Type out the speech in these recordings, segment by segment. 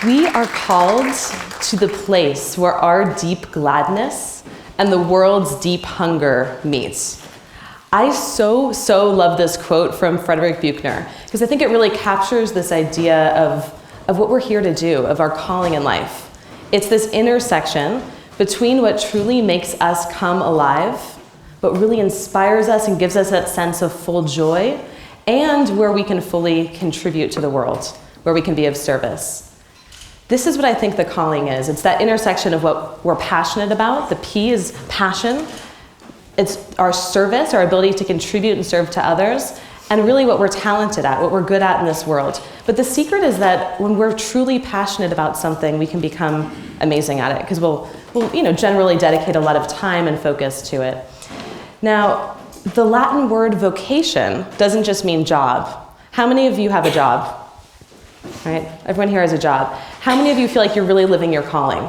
We are called to the place where our deep gladness and the world's deep hunger meets. I so love this quote from Frederick Buechner, because I think it really captures this idea of what we're here to do, of our calling in life. It's this intersection between what truly makes us come alive, what really inspires us and gives us that sense of full joy, and where we can fully contribute to the world, where we can be of service. This is what I think the calling is. It's that intersection of what we're passionate about. The P is passion. It's our service, our ability to contribute and serve to others, and really what we're talented at, what we're good at in this world. But the secret is that when we're truly passionate about something, we can become amazing at it, because we'll generally dedicate a lot of time and focus to it. Now, the Latin word vocation doesn't just mean job. How many of you have a job? Right? Everyone here has a job. How many of you feel like you're really living your calling?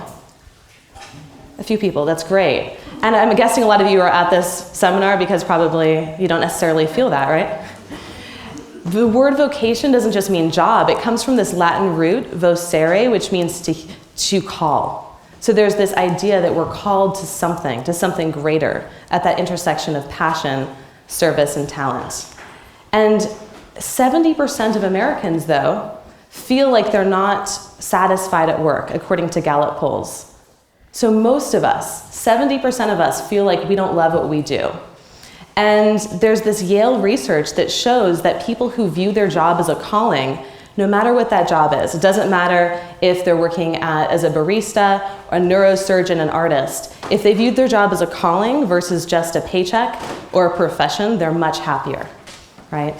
A few people, that's great. And I'm guessing a lot of you are at this seminar because probably you don't necessarily feel that, right? The word vocation doesn't just mean job. It comes from this Latin root, vocere, which means to call. So there's this idea that we're called to something greater at that intersection of passion, service, and talent. And 70% of Americans, though, feel like they're not satisfied at work, according to Gallup polls. So most of us, 70% of us, feel like we don't love what we do. And there's this Yale research that shows that people who view their job as a calling, no matter what that job is, it doesn't matter if they're working as a barista, a neurosurgeon, an artist, if they viewed their job as a calling versus just a paycheck or a profession, they're much happier, right?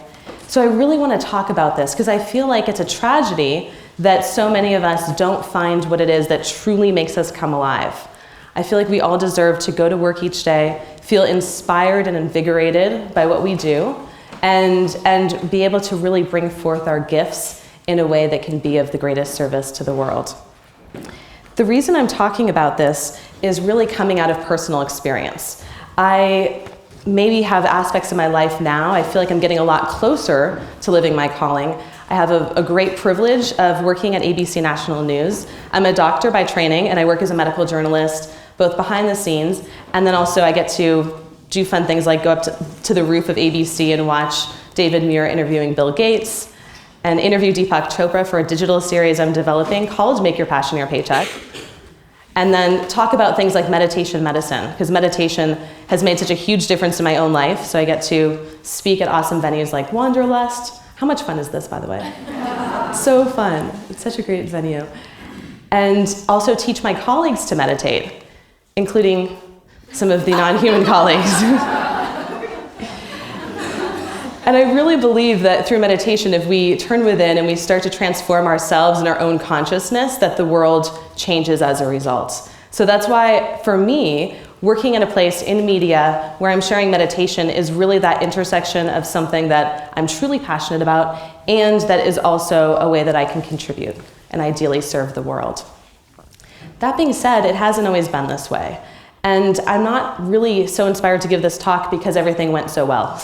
So I really want to talk about this because I feel like it's a tragedy that so many of us don't find what it is that truly makes us come alive. I feel like we all deserve to go to work each day, feel inspired and invigorated by what we do, and be able to really bring forth our gifts in a way that can be of the greatest service to the world. The reason I'm talking about this is really coming out of personal experience. I maybe have aspects of my life now. I feel like I'm getting a lot closer to living my calling. I have a great privilege of working at ABC National News. I'm a doctor by training, and I work as a medical journalist, both behind the scenes, and then also I get to do fun things like go up to the roof of ABC and watch David Muir interviewing Bill Gates, and interview Deepak Chopra for a digital series I'm developing called Make Your Passion Your Paycheck. And then talk about things like meditation medicine, because meditation has made such a huge difference in my own life. So I get to speak at awesome venues like Wanderlust. How much fun is this, by the way? So fun. It's such a great venue. And also teach my colleagues to meditate, including some of the non-human colleagues. And I really believe that through meditation, if we turn within and we start to transform ourselves and our own consciousness, that the world changes as a result. So that's why, for me, working in a place in media where I'm sharing meditation is really that intersection of something that I'm truly passionate about and that is also a way that I can contribute and ideally serve the world. That being said, it hasn't always been this way. And I'm not really so inspired to give this talk because everything went so well.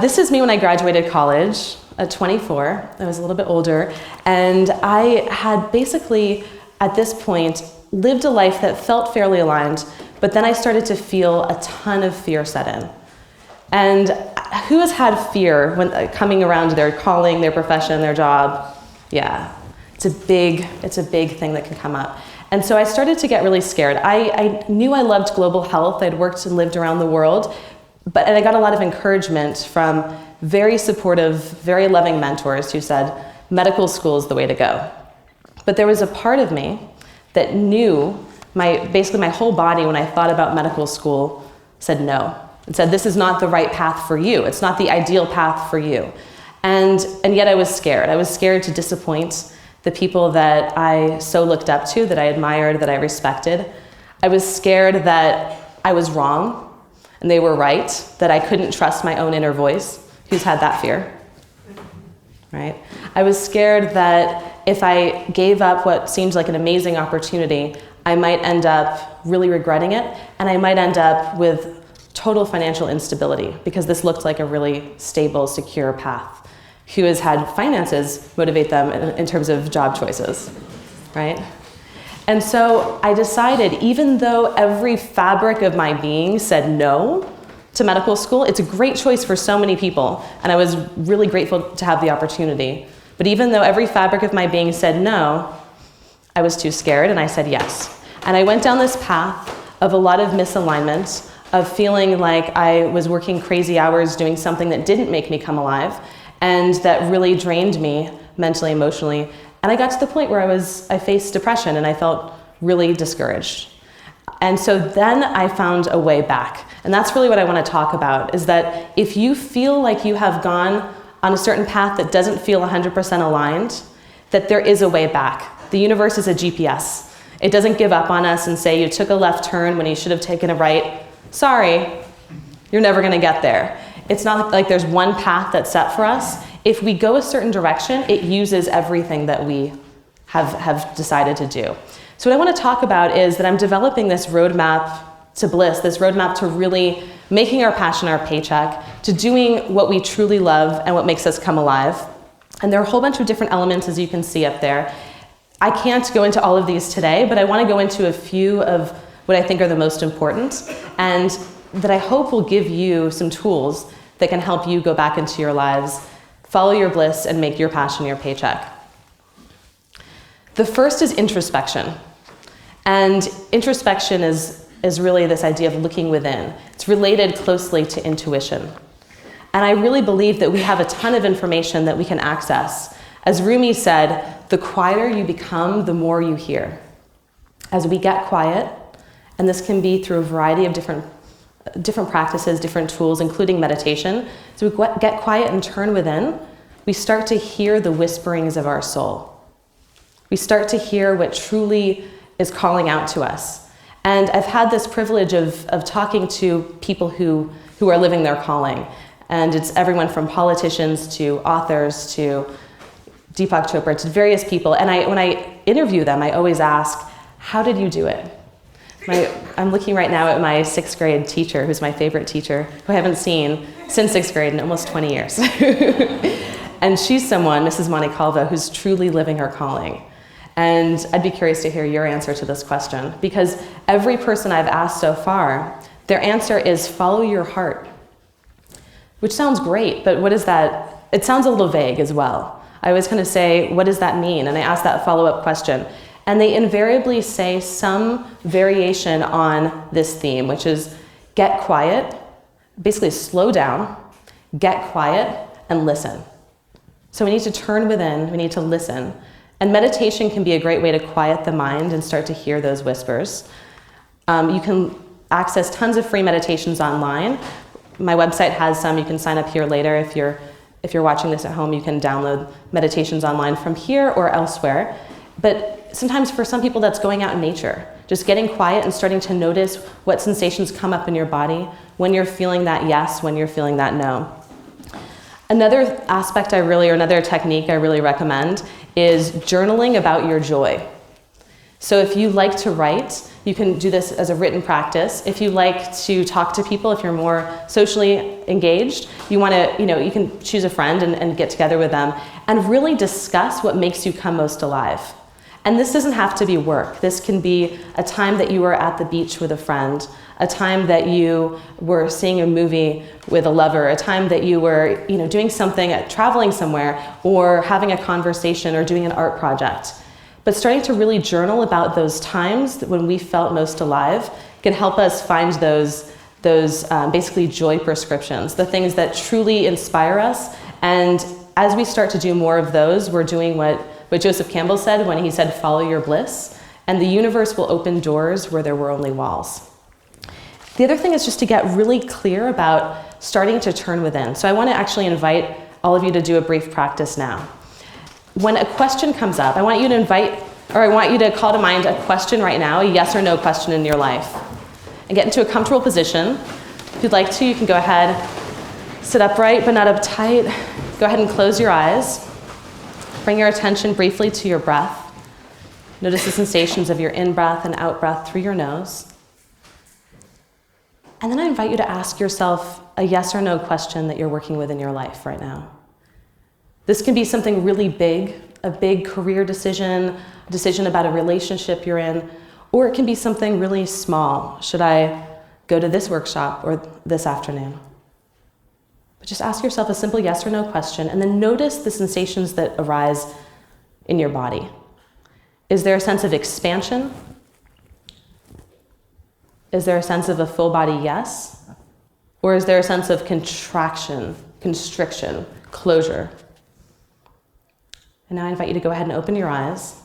This is me when I graduated college at 24. I was a little bit older. And I had basically, at this point, lived a life that felt fairly aligned, but then I started to feel a ton of fear set in. And who has had fear when coming around their calling, their profession, their job? Yeah, it's a big thing that can come up. And so I started to get really scared. I knew I loved global health. I'd worked and lived around the world. And I got a lot of encouragement from very supportive, very loving mentors who said, medical school is the way to go. But there was a part of me that knew, basically my whole body when I thought about medical school said no. It said, this is not the right path for you. It's not the ideal path for you. And yet I was scared. I was scared to disappoint the people that I so looked up to, that I admired, that I respected. I was scared that I was wrong and they were right, that I couldn't trust my own inner voice. Who's had that fear? Right? I was scared that if I gave up what seemed like an amazing opportunity, I might end up really regretting it, and I might end up with total financial instability because this looked like a really stable, secure path. who has had finances motivate them in terms of job choices, right? And so I decided, even though every fabric of my being said no to medical school, it's a great choice for so many people, and I was really grateful to have the opportunity. But even though every fabric of my being said no, I was too scared, and I said yes. And I went down this path of a lot of misalignment, of feeling like I was working crazy hours doing something that didn't make me come alive, and that really drained me mentally, emotionally. And I got to the point where I faced depression, and I felt really discouraged. And so then I found a way back. And that's really what I want to talk about, is that if you feel like you have gone on a certain path that doesn't feel 100% aligned, that there is a way back. The universe is a GPS. It doesn't give up on us and say, you took a left turn when you should have taken a right. Sorry, you're never going to get there. It's not like there's one path that's set for us. If we go a certain direction, it uses everything that we have decided to do. So what I want to talk about is that I'm developing this roadmap to bliss, this roadmap to really making our passion our paycheck, to doing what we truly love and what makes us come alive. And there are a whole bunch of different elements, as you can see up there. I can't go into all of these today, but I want to go into a few of what I think are the most important, and that I hope will give you some tools that can help you go back into your lives, follow your bliss, and make your passion your paycheck. The first is introspection. And introspection is really this idea of looking within. It's related closely to intuition. And I really believe that we have a ton of information that we can access. As Rumi said, the quieter you become, the more you hear. As we get quiet, and this can be through a variety of different practices, different tools, including meditation. So we get quiet and turn within, we start to hear the whisperings of our soul. We start to hear what truly is calling out to us. And I've had this privilege of talking to people who are living their calling. And it's everyone from politicians to authors to Deepak Chopra to various people. And when I interview them, I always ask, how did you do it? I'm looking right now at my 6th grade teacher, who's my favorite teacher, who I haven't seen since 6th grade in almost 20 years. And she's someone, Mrs. Montecalvo, who's truly living her calling. And I'd be curious to hear your answer to this question, because every person I've asked so far, their answer is follow your heart, which sounds great, but what is that? It sounds a little vague as well. I always kind of say, what does that mean? And I ask that follow-up question. And they invariably say some variation on this theme, which is get quiet, basically slow down, get quiet, and listen. So we need to turn within, we need to listen. And meditation can be a great way to quiet the mind and start to hear those whispers. You can access tons of free meditations online. My website has some. You can sign up here later. If you're watching this at home, you can download meditations online from here or elsewhere. But sometimes for some people that's going out in nature, just getting quiet and starting to notice what sensations come up in your body when you're feeling that yes, when you're feeling that no. Another aspect another technique I really recommend is journaling about your joy. So if you like to write, you can do this as a written practice. If you like to talk to people, if you're more socially engaged, you can choose a friend and get together with them and really discuss what makes you come most alive. And this doesn't have to be work. This can be a time that you were at the beach with a friend, a time that you were seeing a movie with a lover, a time that you were doing something, traveling somewhere, or having a conversation or doing an art project. But starting to really journal about those times when we felt most alive can help us find those basically joy prescriptions, the things that truly inspire us. And as we start to do more of those, we're doing what Joseph Campbell said when he said, follow your bliss, and the universe will open doors where there were only walls. The other thing is just to get really clear about starting to turn within. So I want to actually invite all of you to do a brief practice now. When a question comes up, I want you to call to mind a question right now, a yes or no question in your life, and get into a comfortable position. If you'd like to, you can go ahead, sit upright but not uptight. Go ahead and close your eyes. Bring your attention briefly to your breath. Notice the sensations of your in-breath and out-breath through your nose. And then I invite you to ask yourself a yes or no question that you're working with in your life right now. This can be something really big, a big career decision, a decision about a relationship you're in, or it can be something really small. Should I go to this workshop or this afternoon? But just ask yourself a simple yes or no question, and then notice the sensations that arise in your body. Is there a sense of expansion? Is there a sense of a full body yes? Or is there a sense of contraction, constriction, closure? And now I invite you to go ahead and open your eyes.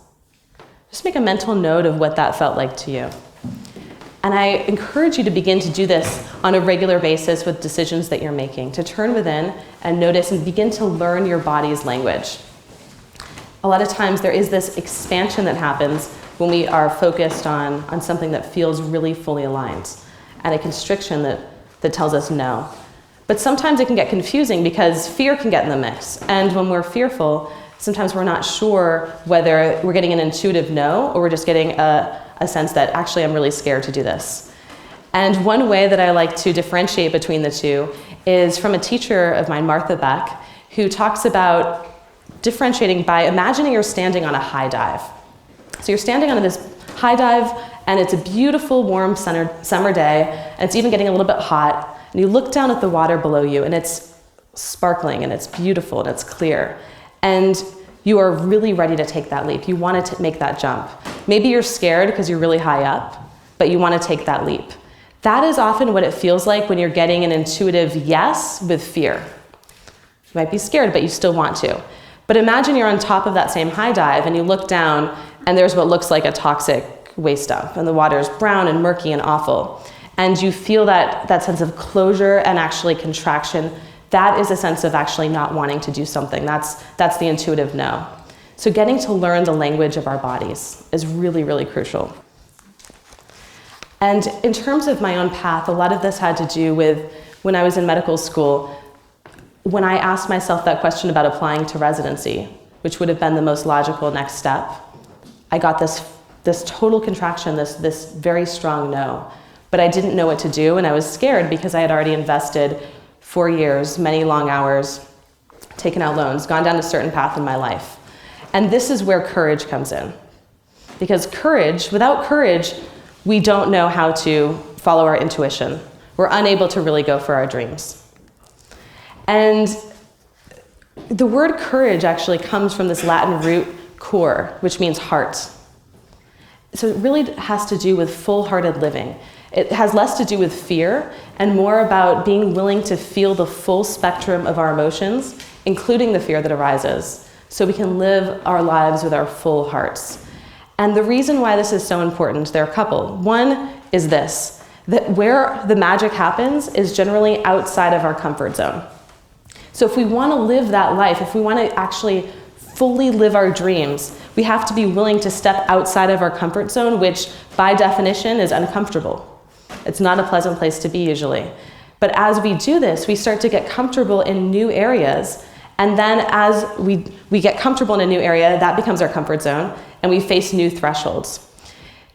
Just make a mental note of what that felt like to you. And I encourage you to begin to do this on a regular basis with decisions that you're making, to turn within and notice and begin to learn your body's language. A lot of times there is this expansion that happens when we are focused on something that feels really fully aligned, and a constriction that tells us no. But sometimes it can get confusing because fear can get in the mix. And when we're fearful, sometimes we're not sure whether we're getting an intuitive no or we're just getting a sense that actually I'm really scared to do this. And one way that I like to differentiate between the two is from a teacher of mine, Martha Beck, who talks about differentiating by imagining you're standing on a high dive. So you're standing on this high dive and it's a beautiful warm summer day and it's even getting a little bit hot, and you look down at the water below you and it's sparkling and it's beautiful and it's clear. And you are really ready to take that leap. You want to make that jump. Maybe you're scared because you're really high up, but you want to take that leap. That is often what it feels like when you're getting an intuitive yes with fear. You might be scared, but you still want to. But imagine you're on top of that same high dive and you look down and there's what looks like a toxic waste dump and the water is brown and murky and awful. And you feel that sense of closure and actually contraction. That is a sense of actually not wanting to do something. That's the intuitive no. So getting to learn the language of our bodies is really, really crucial. And in terms of my own path, a lot of this had to do with when I was in medical school, when I asked myself that question about applying to residency, which would have been the most logical next step, I got this total contraction, this very strong no. But I didn't know what to do, and I was scared because I had already invested 4 years, many long hours, taken out loans, gone down a certain path in my life. And this is where courage comes in. Because without courage, we don't know how to follow our intuition. We're unable to really go for our dreams. And the word courage actually comes from this Latin root cor, which means heart. So it really has to do with full-hearted living. It has less to do with fear and more about being willing to feel the full spectrum of our emotions, including the fear that arises, so we can live our lives with our full hearts. And the reason why this is so important, there are a couple. One is this, that where the magic happens is generally outside of our comfort zone. So if we want to live that life, if we want to actually fully live our dreams, we have to be willing to step outside of our comfort zone, which by definition is uncomfortable. It's not a pleasant place to be usually. But as we do this, we start to get comfortable in new areas. And then as we get comfortable in a new area, that becomes our comfort zone, and we face new thresholds.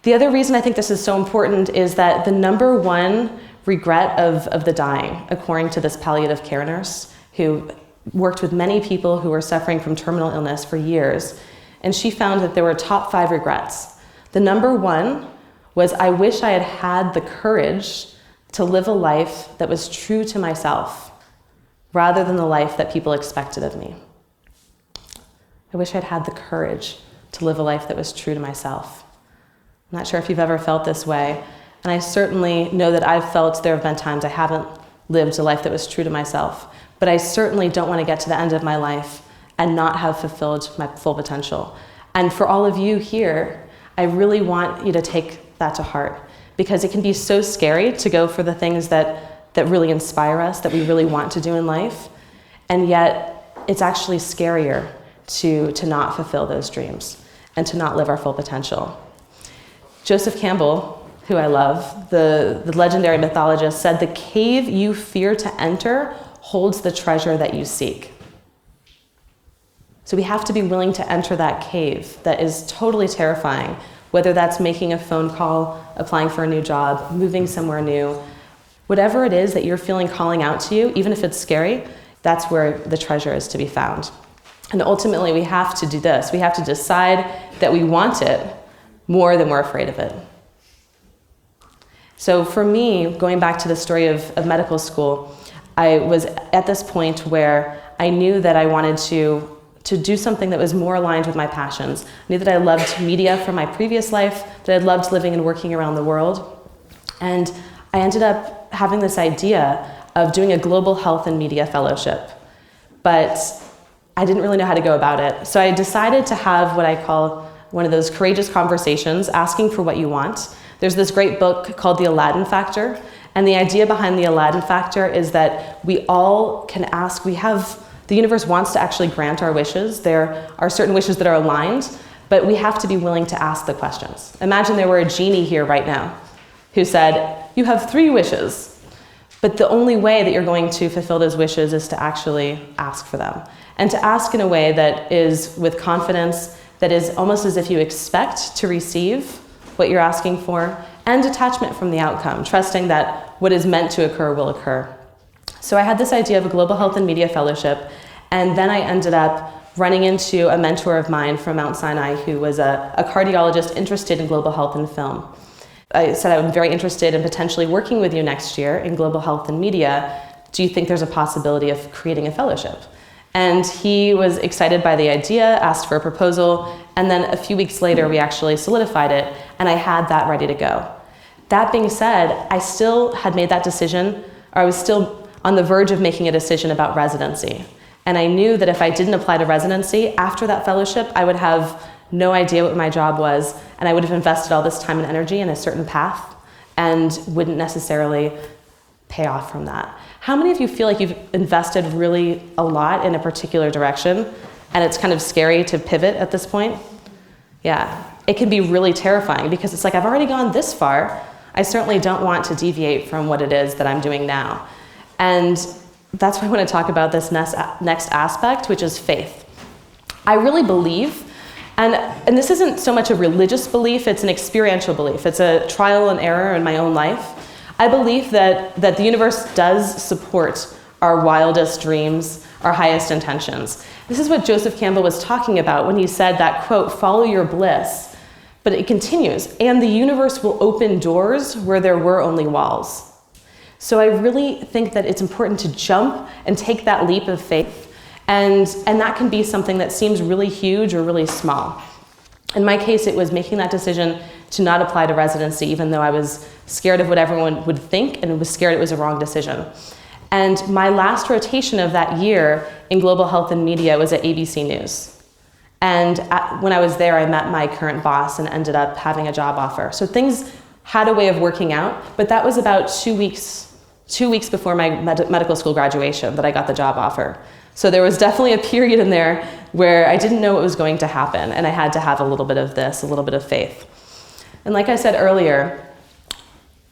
The other reason I think this is so important is that the number one regret of the dying, according to this palliative care nurse who worked with many people who were suffering from terminal illness for years, and she found that there were top 5 regrets. The number one was, I wish I had had the courage to live a life that was true to myself, rather than the life that people expected of me. I wish I'd had the courage to live a life that was true to myself. I'm not sure if you've ever felt this way, and I certainly know that I've felt there have been times I haven't lived a life that was true to myself, but I certainly don't want to get to the end of my life and not have fulfilled my full potential. And for all of you here, I really want you to take that to heart, because it can be so scary to go for the things that really inspire us, that we really want to do in life, and yet it's actually scarier to not fulfill those dreams and to not live our full potential. Joseph Campbell, who I love, the legendary mythologist, said, "The cave you fear to enter holds the treasure that you seek." So we have to be willing to enter that cave that is totally terrifying, whether that's making a phone call, applying for a new job, moving somewhere new. Whatever it is that you're feeling calling out to you, even if it's scary, that's where the treasure is to be found. And ultimately, we have to do this. We have to decide that we want it more than we're afraid of it. So for me, going back to the story of medical school, I was at this point where I knew that I wanted to do something that was more aligned with my passions. I knew that I loved media from my previous life, that I loved living and working around the world. And I ended up having this idea of doing a global health and media fellowship. But I didn't really know how to go about it. So I decided to have what I call one of those courageous conversations, asking for what you want. There's this great book called The Aladdin Factor. And the idea behind the Aladdin Factor is that we all can ask, the universe wants to actually grant our wishes. There are certain wishes that are aligned, but we have to be willing to ask the questions. Imagine there were a genie here right now who said, you have 3 wishes, but the only way that you're going to fulfill those wishes is to actually ask for them. And to ask in a way that is with confidence, that is almost as if you expect to receive what you're asking for, and detachment from the outcome, trusting that what is meant to occur will occur. So I had this idea of a global health and media fellowship, and then I ended up running into a mentor of mine from Mount Sinai who was a cardiologist interested in global health and film. I said, I'm very interested in potentially working with you next year in global health and media. Do you think there's a possibility of creating a fellowship? And he was excited by the idea, asked for a proposal, and then a few weeks later we actually solidified it, and I had that ready to go. That being said, I still had made that decision, or I was still on the verge of making a decision about residency. And I knew that if I didn't apply to residency, after that fellowship, I would have no idea what my job was, and I would have invested all this time and energy in a certain path and wouldn't necessarily pay off from that. How many of you feel like you've invested really a lot in a particular direction and it's kind of scary to pivot at this point? Yeah, it can be really terrifying because it's like, I've already gone this far. I certainly don't want to deviate from what it is that I'm doing now. And that's why I want to talk about this next aspect, which is faith. I really believe, and this isn't so much a religious belief, it's an experiential belief. It's a trial and error in my own life. I believe that the universe does support our wildest dreams, our highest intentions. This is what Joseph Campbell was talking about when he said that, quote, follow your bliss. But it continues, and the universe will open doors where there were only walls. So I really think that it's important to jump and take that leap of faith, and that can be something that seems really huge or really small. In my case, it was making that decision to not apply to residency, even though I was scared of what everyone would think and was scared it was a wrong decision. And my last rotation of that year in global health and media was at ABC News. And when I was there, I met my current boss and ended up having a job offer. So things had a way of working out, but that was about 2 weeks before my medical school graduation that I got the job offer. So there was definitely a period in there where I didn't know what was going to happen, and I had to have a little bit of this, a little bit of faith. And like I said earlier,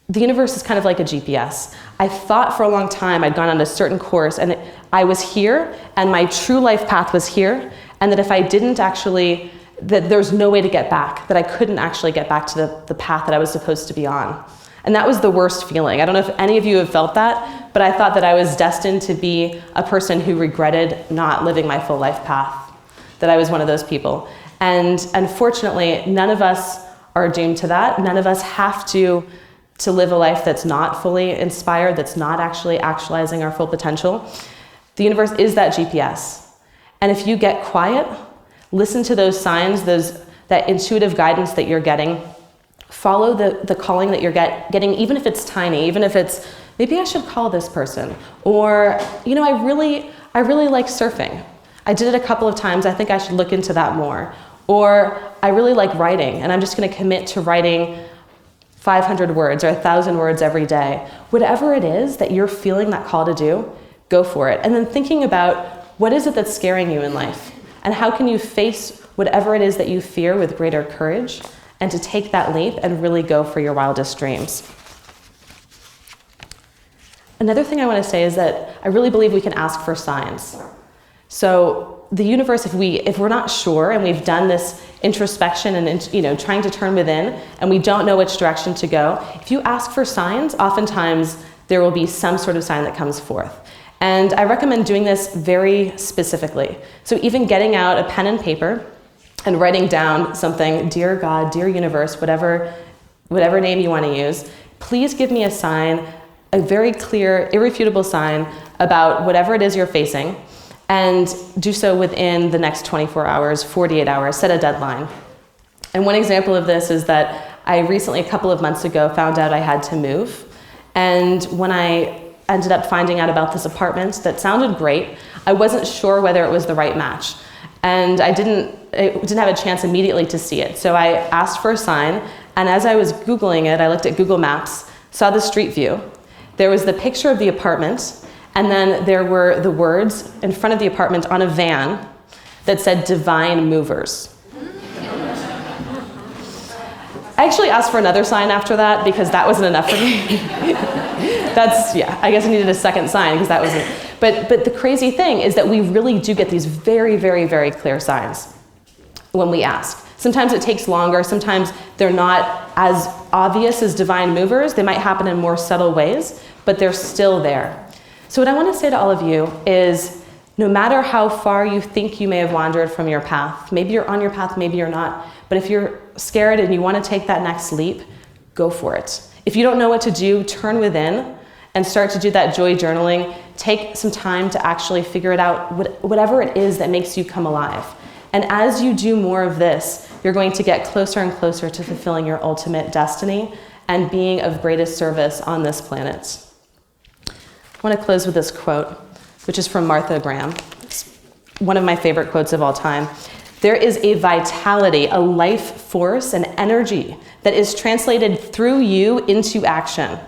the universe is kind of like a GPS. I thought for a long time I'd gone on a certain course, and I was here, and my true life path was here, and that if I didn't actually, that there's no way to get back, that I couldn't actually get back to the path that I was supposed to be on. And that was the worst feeling. I don't know if any of you have felt that, but I thought that I was destined to be a person who regretted not living my full life path, that I was one of those people. And unfortunately, none of us are doomed to that. None of us have to live a life that's not fully inspired, that's not actually actualizing our full potential. The universe is that GPS. And if you get quiet, listen to those signs, that intuitive guidance that you're getting, follow the calling that you're getting, even if it's tiny, even if it's, maybe I should call this person, or, I really like surfing. I did it a couple of times, I think I should look into that more. Or I really like writing, and I'm just gonna commit to writing 500 words or 1,000 words every day. Whatever it is that you're feeling that call to do, go for it. And then thinking about what is it that's scaring you in life, and how can you face whatever it is that you fear with greater courage, and to take that leap and really go for your wildest dreams. Another thing I want to say is that I really believe we can ask for signs. So the universe, if we're not sure and we've done this introspection and trying to turn within and we don't know which direction to go, if you ask for signs, oftentimes there will be some sort of sign that comes forth. And I recommend doing this very specifically. So even getting out a pen and paper and writing down something, dear God, dear universe, whatever name you want to use, please give me a sign, a very clear, irrefutable sign about whatever it is you're facing, and do so within the next 24 hours, 48 hours, set a deadline. And one example of this is that I recently, a couple of months ago, found out I had to move. And when I ended up finding out about this apartment that sounded great, I wasn't sure whether it was the right match. And I didn't have a chance immediately to see it. So I asked for a sign, and as I was Googling it, I looked at Google Maps, saw the street view. There was the picture of the apartment, and then there were the words in front of the apartment on a van that said Divine Movers. I actually asked for another sign after that because that wasn't enough for me. I guess I needed a second sign because that wasn't. But the crazy thing is that we really do get these very, very, very clear signs when we ask. Sometimes it takes longer. Sometimes they're not as obvious as divine movers. They might happen in more subtle ways, but they're still there. So what I want to say to all of you is, no matter how far you think you may have wandered from your path, maybe you're on your path, maybe you're not, but if you're scared and you want to take that next leap, go for it. If you don't know what to do, turn within and start to do that joy journaling. Take some time to actually figure it out, whatever it is that makes you come alive. And as you do more of this, you're going to get closer and closer to fulfilling your ultimate destiny and being of greatest service on this planet. I want to close with this quote, which is from Martha Graham. It's one of my favorite quotes of all time. There is a vitality, a life force, an energy that is translated through you into action.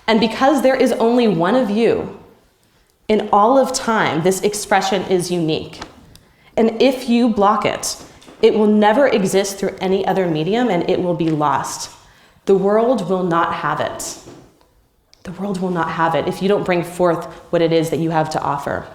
And because there is only one of you, in all of time, this expression is unique. And if you block it, it will never exist through any other medium and it will be lost. The world will not have it. The world will not have it if you don't bring forth what it is that you have to offer.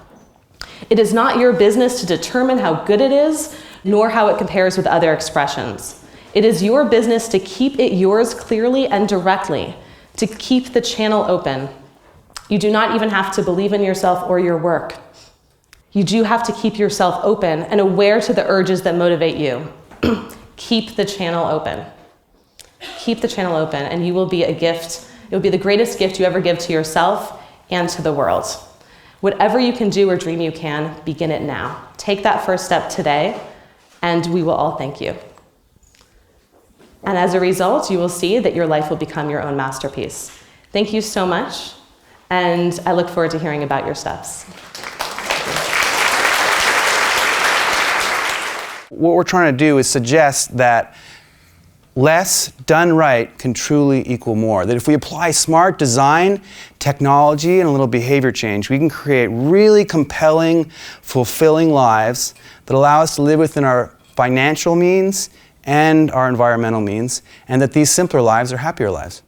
It is not your business to determine how good it is, nor how it compares with other expressions. It is your business to keep it yours clearly and directly, to keep the channel open. You do not even have to believe in yourself or your work. You do have to keep yourself open and aware to the urges that motivate you. Keep the channel open. Keep the channel open, and you will be a gift. It will be the greatest gift you ever give to yourself and to the world. Whatever you can do or dream you can, begin it now. Take that first step today, and we will all thank you. And as a result, you will see that your life will become your own masterpiece. Thank you so much, and I look forward to hearing about your steps. What we're trying to do is suggest that less done right can truly equal more. That if we apply smart design, technology, and a little behavior change, we can create really compelling, fulfilling lives that allow us to live within our financial means and our environmental means, and that these simpler lives are happier lives.